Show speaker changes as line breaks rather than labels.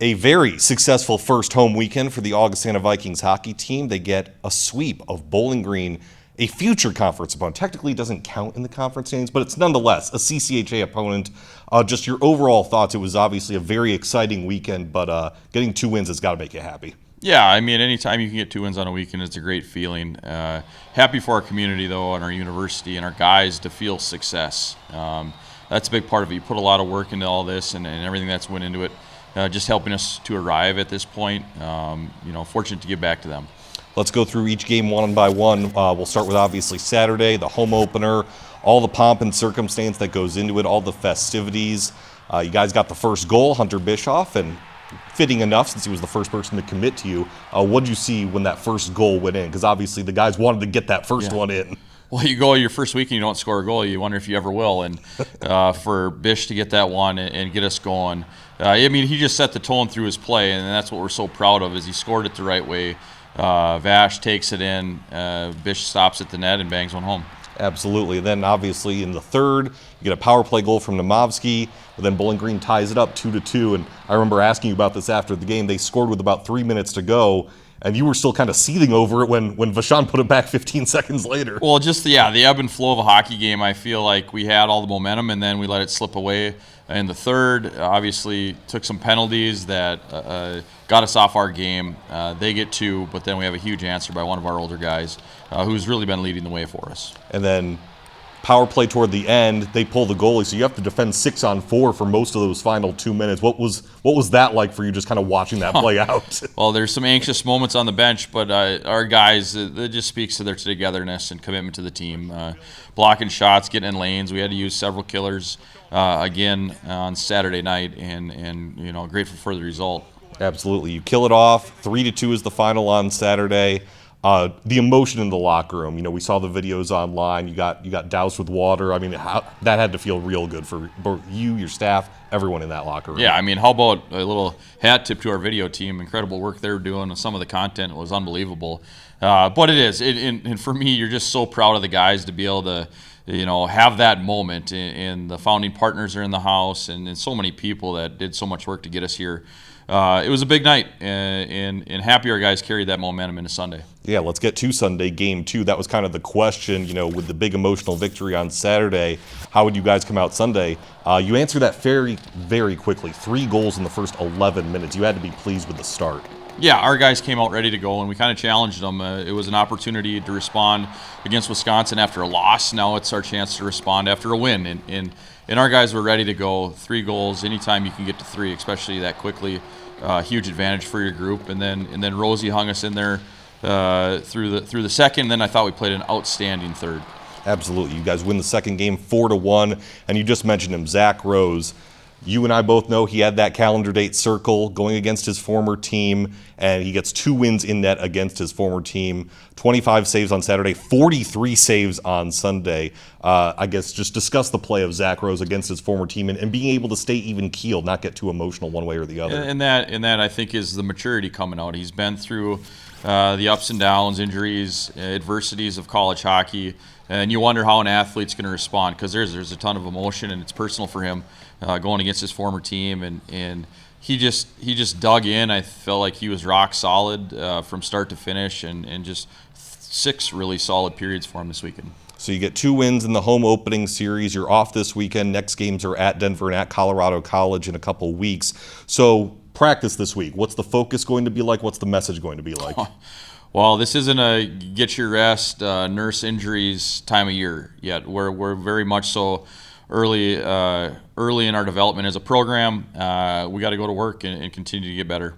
A very successful first home weekend for the Augustana Vikings hockey team. They get a sweep of Bowling Green, a future conference opponent. Technically, it doesn't count in the conference standings, but it's nonetheless a CCHA opponent. Just your overall thoughts. It was obviously a very exciting weekend, but getting 2 wins has got to make you happy.
Yeah, I mean, anytime you can get 2 wins on a weekend, it's a great feeling. Happy for our community, though, and our university and our guys to feel success. That's a big part of it. You put a lot of work into all this and everything that's went into it. Just helping us to arrive at this point. Fortunate to give back to them.
Let's go through each game one by one. We'll start with obviously Saturday, the home opener, all the pomp and circumstance that goes into it, all the festivities. You guys got the first goal, Hunter Bischoff, and fitting enough since he was the first person to commit to you. What did you see when that first goal went in? Because obviously the guys wanted to get that first one in.
Well, you go your first week and you don't score a goal, you wonder if you ever will. And for Bish to get that one and get us going, he just set the tone through his play, and that's what we're so proud of, is he scored it the right way. Vash takes it in, Bish stops at the net and bangs one home.
Absolutely. And then obviously in the third, you get a power play goal from Nemovsky, but then Bowling Green ties it up 2-2. And I remember asking you about this after the game. They scored with about 3 minutes to go, and you were still kind of seething over it when Vachon put it back 15 seconds later.
Well, just the ebb and flow of a hockey game. I feel like we had all the momentum, and then we let it slip away. In the third, obviously took some penalties that got us off our game. They get 2, but then we have a huge answer by one of our older guys who's really been leading the way for us.
And then power play toward the end, they pull the goalie, so you have to defend 6-on-4 for most of those final 2 minutes. What was that like for you, just kind of watching that play out?
Well, there's some anxious moments on the bench, but our guys, it just speaks to their togetherness and commitment to the team. Blocking shots, getting in lanes. We had to use several killers again on Saturday night, and grateful for the result.
Absolutely. You kill it off. 3-2 is the final on Saturday. The emotion in the locker room. We saw the videos online. You got doused with water. I mean, that had to feel real good for you, your staff, everyone in that locker room.
Yeah, I mean, how about a little hat tip to our video team? Incredible work they're doing. Some of the content was unbelievable. But it is. And for me, you're just so proud of the guys to be able to, have that moment. And the founding partners are in the house, and so many people that did so much work to get us here. It was a big night, and happy our guys carried that momentum into Sunday.
Yeah, let's get to Sunday, game 2. That was kind of the question, with the big emotional victory on Saturday. How would you guys come out Sunday? You answered that very, very quickly. 3 goals in the first 11 minutes. You had to be pleased with the start.
Yeah, our guys came out ready to go, and we kind of challenged them. It was an opportunity to respond against Wisconsin after a loss. Now it's our chance to respond after a win, and our guys were ready to go. 3 goals, anytime you can get to 3, especially that quickly, huge advantage for your group. And then Rosie hung us in there through the second. And then I thought we played an outstanding third.
Absolutely, you guys win the second game 4-1, and you just mentioned him, Zach Rose. You and I both know he had that calendar date circle going against his former team, and he gets 2 wins in net against his former team. 25 saves on Saturday, 43 saves on Sunday. I guess just discuss the play of Zach Rose against his former team and being able to stay even-keeled, not get too emotional one way or the other.
And that I think is the maturity coming out. He's been through the ups and downs, injuries, adversities of college hockey. And you wonder how an athlete's going to respond, because there's a ton of emotion, and it's personal for him going against his former team. And he just dug in. I felt like he was rock solid from start to finish, and just 6 really solid periods for him this weekend.
So you get 2 wins in the home opening series. You're off this weekend. Next games are at Denver and at Colorado College in a couple weeks. So practice this week. What's the focus going to be like? What's the message going to be like?
Well, this isn't a get your rest, nurse injuries time of year yet. We're very much so early in our development as a program. We got to go to work and continue to get better.